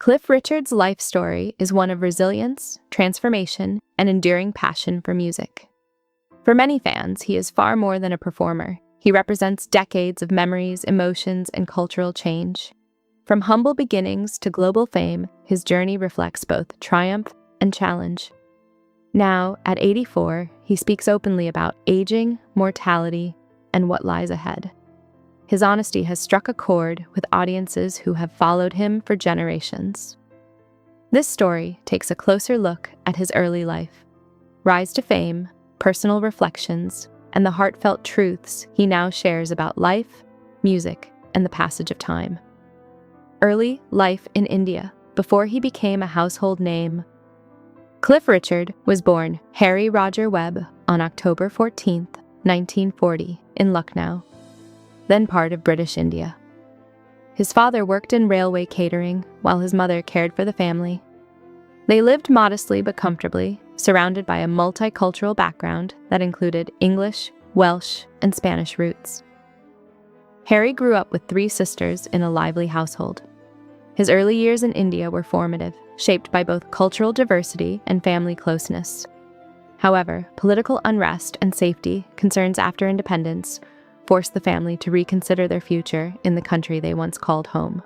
Cliff Richard's life story is one of resilience, transformation, and enduring passion for music. For many fans, he is far more than a performer. He represents decades of memories, emotions, and cultural change. From humble beginnings to global fame, his journey reflects both triumph and challenge. Now, at 84, he speaks openly about aging, mortality, and what lies ahead. His honesty has struck a chord with audiences who have followed him for generations. This story takes a closer look at his early life, rise to fame, personal reflections, and the heartfelt truths he now shares about life, music, and the passage of time. Early life in India, before he became a household name. Cliff Richard was born Harry Roger Webb on October 14, 1940, in Lucknow, then part of British India. His father worked in railway catering while his mother cared for the family. They lived modestly but comfortably, surrounded by a multicultural background that included English, Welsh, and Spanish roots. Harry grew up with 3 sisters in a lively household. His early years in India were formative, shaped by both cultural diversity and family closeness. However, political unrest and safety concerns after independence forced the family to reconsider their future in the country they once called home.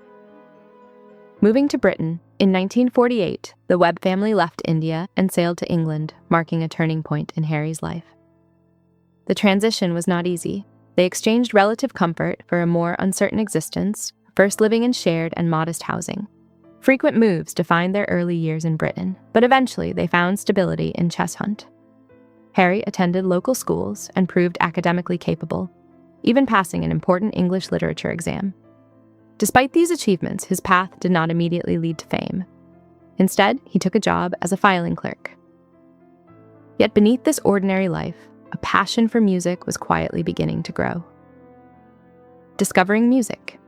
Moving to Britain, in 1948, the Webb family left India and sailed to England, marking a turning point in Harry's life. The transition was not easy. They exchanged relative comfort for a more uncertain existence, first living in shared and modest housing. Frequent moves defined their early years in Britain, but eventually they found stability in Cheshunt. Harry attended local schools and proved academically capable, even passing an important English literature exam. Despite these achievements, his path did not immediately lead to fame. Instead, he took a job as a filing clerk. Yet beneath this ordinary life, a passion for music was quietly beginning to grow. Discovering music.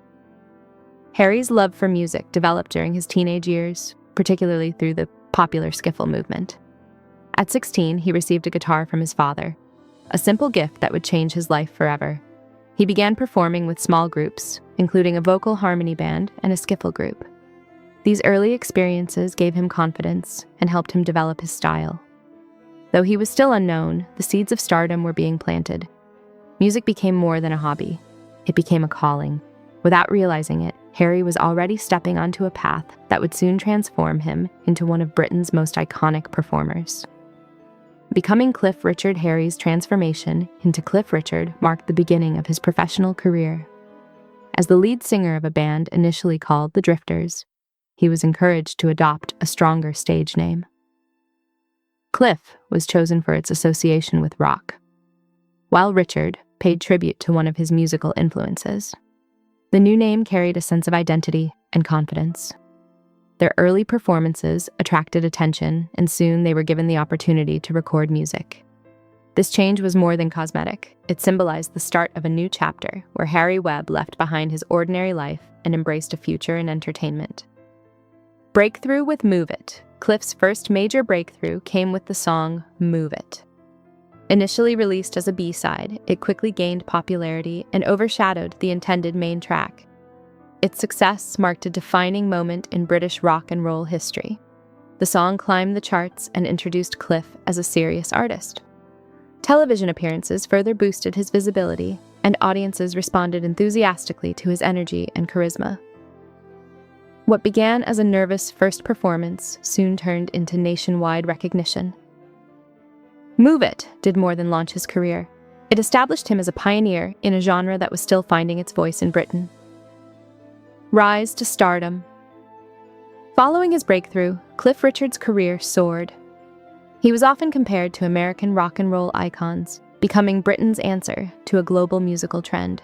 Harry's love for music developed during his teenage years, particularly through the popular skiffle movement. At 16, he received a guitar from his father, a simple gift that would change his life forever. He began performing with small groups, including a vocal harmony band and a skiffle group. These early experiences gave him confidence and helped him develop his style. Though he was still unknown, the seeds of stardom were being planted. Music became more than a hobby. It became a calling. Without realizing it, Harry was already stepping onto a path that would soon transform him into one of Britain's most iconic performers. Becoming Cliff Richard, Harry's transformation into Cliff Richard marked the beginning of his professional career. As the lead singer of a band initially called the Drifters, he was encouraged to adopt a stronger stage name. Cliff was chosen for its association with rock, while Richard paid tribute to one of his musical influences. The new name carried a sense of identity and confidence. Their early performances attracted attention, and soon they were given the opportunity to record music. This change was more than cosmetic. It symbolized the start of a new chapter where Harry Webb left behind his ordinary life and embraced a future in entertainment. Breakthrough with Move It. Cliff's first major breakthrough came with the song Move It. Initially released as a B-side, it quickly gained popularity and overshadowed the intended main track. Its success marked a defining moment in British rock and roll history. The song climbed the charts and introduced Cliff as a serious artist. Television appearances further boosted his visibility, and audiences responded enthusiastically to his energy and charisma. What began as a nervous first performance soon turned into nationwide recognition. Move It did more than launch his career. It established him as a pioneer in a genre that was still finding its voice in Britain. Rise to stardom. Following his breakthrough, Cliff Richard's career soared. He was often compared to American rock and roll icons, becoming Britain's answer to a global musical trend.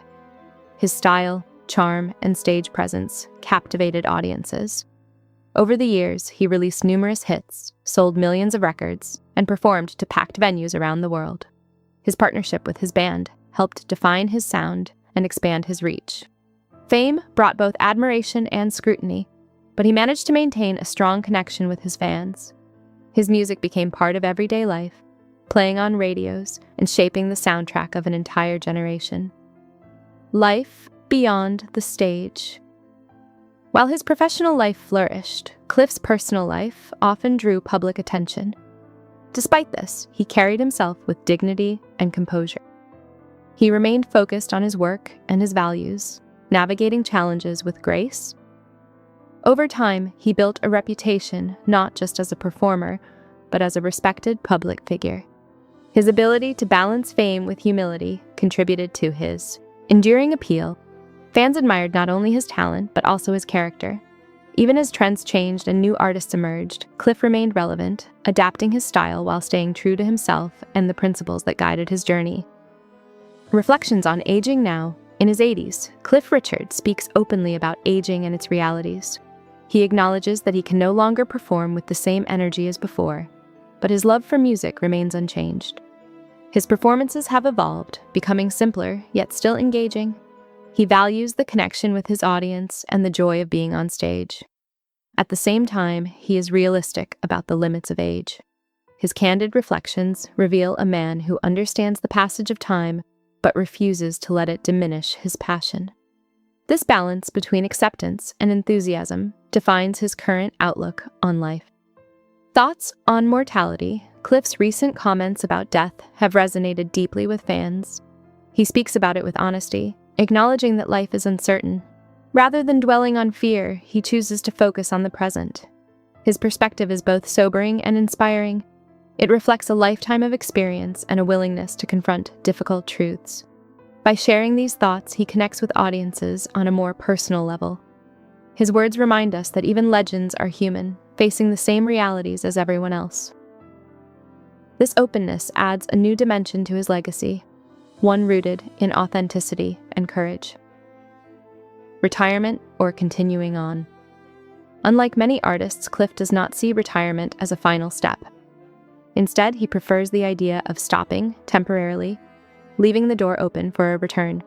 His style, charm, and stage presence captivated audiences. Over the years, he released numerous hits, sold millions of records, and performed to packed venues around the world. His partnership with his band helped define his sound and expand his reach. Fame brought both admiration and scrutiny, but he managed to maintain a strong connection with his fans. His music became part of everyday life, playing on radios and shaping the soundtrack of an entire generation. Life beyond the stage. While his professional life flourished, Cliff's personal life often drew public attention. Despite this, he carried himself with dignity and composure. He remained focused on his work and his values, navigating challenges with grace. Over time, he built a reputation not just as a performer, but as a respected public figure. His ability to balance fame with humility contributed to his enduring appeal. Fans admired not only his talent, but also his character. Even as trends changed and new artists emerged, Cliff remained relevant, adapting his style while staying true to himself and the principles that guided his journey. Reflections on aging now. In his 80s, Cliff Richard speaks openly about aging and its realities. He acknowledges that he can no longer perform with the same energy as before, but his love for music remains unchanged. His performances have evolved, becoming simpler, yet still engaging. He values the connection with his audience and the joy of being on stage. At the same time, he is realistic about the limits of age. His candid reflections reveal a man who understands the passage of time but refuses to let it diminish his passion. This balance between acceptance and enthusiasm defines his current outlook on life. Thoughts on mortality. Cliff's recent comments about death have resonated deeply with fans. He speaks about it with honesty, acknowledging that life is uncertain. Rather than dwelling on fear, he chooses to focus on the present. His perspective is both sobering and inspiring. It reflects a lifetime of experience and a willingness to confront difficult truths. By sharing these thoughts, he connects with audiences on a more personal level. His words remind us that even legends are human, facing the same realities as everyone else. This openness adds a new dimension to his legacy, one rooted in authenticity and courage. Retirement or continuing on. Unlike many artists, Cliff does not see retirement as a final step. Instead, he prefers the idea of stopping temporarily, leaving the door open for a return.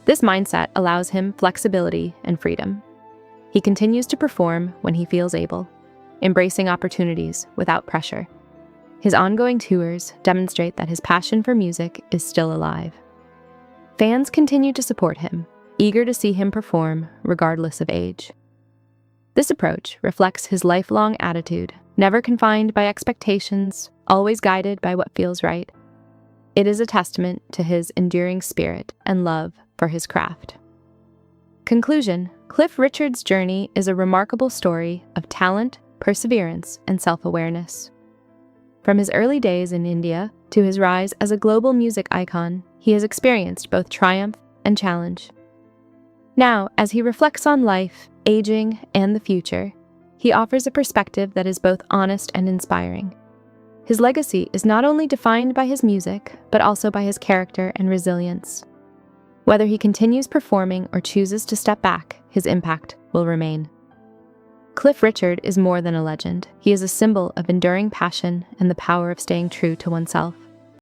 This mindset allows him flexibility and freedom. He continues to perform when he feels able, embracing opportunities without pressure. His ongoing tours demonstrate that his passion for music is still alive. Fans continue to support him, eager to see him perform regardless of age. This approach reflects his lifelong attitude, never confined by expectations, always guided by what feels right. It is a testament to his enduring spirit and love for his craft. Conclusion: Cliff Richard's journey is a remarkable story of talent, perseverance, and self-awareness. From his early days in India to his rise as a global music icon, he has experienced both triumph and challenge. Now, as he reflects on life, aging, and the future, he offers a perspective that is both honest and inspiring. His legacy is not only defined by his music, but also by his character and resilience. Whether he continues performing or chooses to step back, his impact will remain. Cliff Richard is more than a legend. He is a symbol of enduring passion and the power of staying true to oneself.